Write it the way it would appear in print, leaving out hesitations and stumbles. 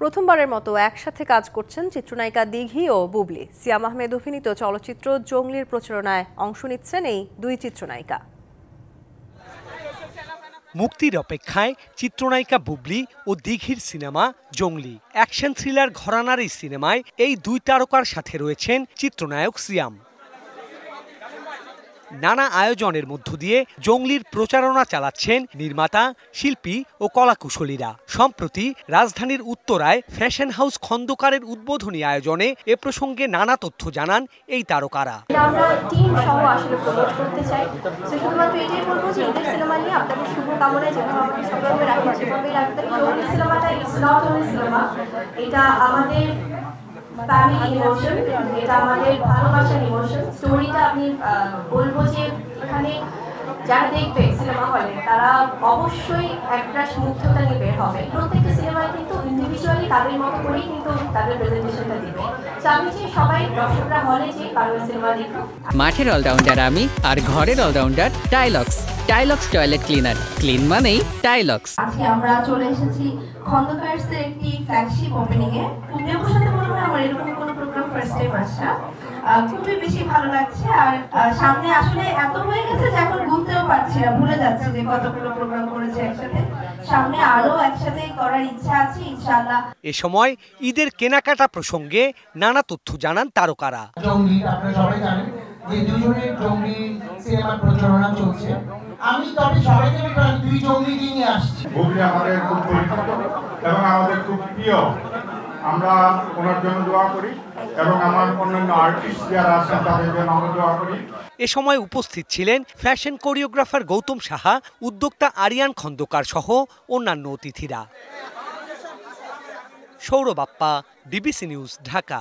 প্রথমবারের মতো একসাথে কাজ করছেন চিত্রনায়িকা দিঘি ও বুবলি। সিয়াম আহমেদ অভিনীত চলচ্চিত্র জঙ্গলির প্রচারণায় অংশ নিচ্ছেন এই দুই চিত্রনায়িকা। মুক্তির অপেক্ষায় চিত্রনায়িকা বুবলি ও দিঘির সিনেমা জঙ্গলি। অ্যাকশন থ্রিলার ঘরানার এই সিনেমায় এই দুই তারকার সাথে রয়েছেন চিত্রনায়ক সিয়াম। নানা আয়োজনের মধ্য দিয়ে জঙ্গলির প্রচারণা চালাচ্ছেন নির্মাতা, শিল্পী ও কলাকুশলীরা। সম্প্রতি রাজধানীর উত্তরায় ফ্যাশন হাউস খন্দকারের উদ্বোধনী আয়োজনে এ প্রসঙ্গে নানা তথ্য জানান এই তারকারা। আমরা টিম সহ আসলে প্রমোট করতে চাই। শুধুমাত্র এটাই বলবো যে ঈদের সিনেমা নিয়ে আপনাদের শুভকামনায় যেভাবে আমাদের সবাইকে রাখবেন সেভাবেই রাখবেন। জঙ্গলি সিনেমাটা ইটস নট অনলি সিনেমা, এটা আমাদের ফ্যামিলি ইমোশন, এটা আমাদের ভালোবাসার ইমোশন। স্টোরিটা আমি বলবো যে এখানে যারা দেখবে সিনেমা হলে তারা অবশ্যই একটা মুগ্ধতা নিয়ে বের হবে। প্রত্যেকটা সিনেমায় কিন্তু ইন্ডিভিজুয়ালি তাদের মতো করেই কিন্তু তাদের প্রেজেন্টেশনটা দিবে। তো আমি চাই সবাই দর্শকরা হলে যে বাংলা সিনেমা দেখুন। মাঠের অলরাউন্ডার আমি, আর ঘরের allrounder Tylox. Tylox toilet cleaner, clean মানেই টাইলক্স। আজকে আমরা চলে এসেছি খন্দকারসের একটি ফ্ল্যাগশিপ ওপেনিং এ। পুণ্যর সাথে মনে হয় আমার এরকম কোনো প্রোগ্রাম ফার্স্ট টাইম আসা, খুবই বেশি ভালো লাগছে। আর সামনে আসলে এত হয়ে গেছে যে এখন গুনতেও পারছি না, ভুলে যাচ্ছি যে কতগুলো প্রোগ্রাম করেছে একসাথে। সামনে আরো একসাথে করার ইচ্ছা আছে ইনশাআল্লাহ। এ সময় ঈদের কেনাকাটা প্রসঙ্গে নানা তথ্য জানান তারকারা। জঙ্গলি আপনারা সবাই জানেন যে দুজনের জঙ্গলি সিনেমার প্রচারণা চলছে। আমি তবে সবাইকে দুই জঙ্গলি নিয়ে আসছি। বুবলি আমাদের খুব পরিচিত এবং আমাদের খুব প্রিয়। আমরা ওনার জন্য দোয়া করি এবং আমার অন্যান্য আর্টিস্ট যারা আছেন তাদের জন্য আমরা দোয়া করি। এ সময় উপস্থিত ছিলেন ফ্যাশন কোরিওগ্রাফার গৌতম সাহা, উদ্যোক্তা আরিয়ান খন্দকার সহ অন্যান্য অতিথিরা। Sourav Appa, DBC news, Dhaka.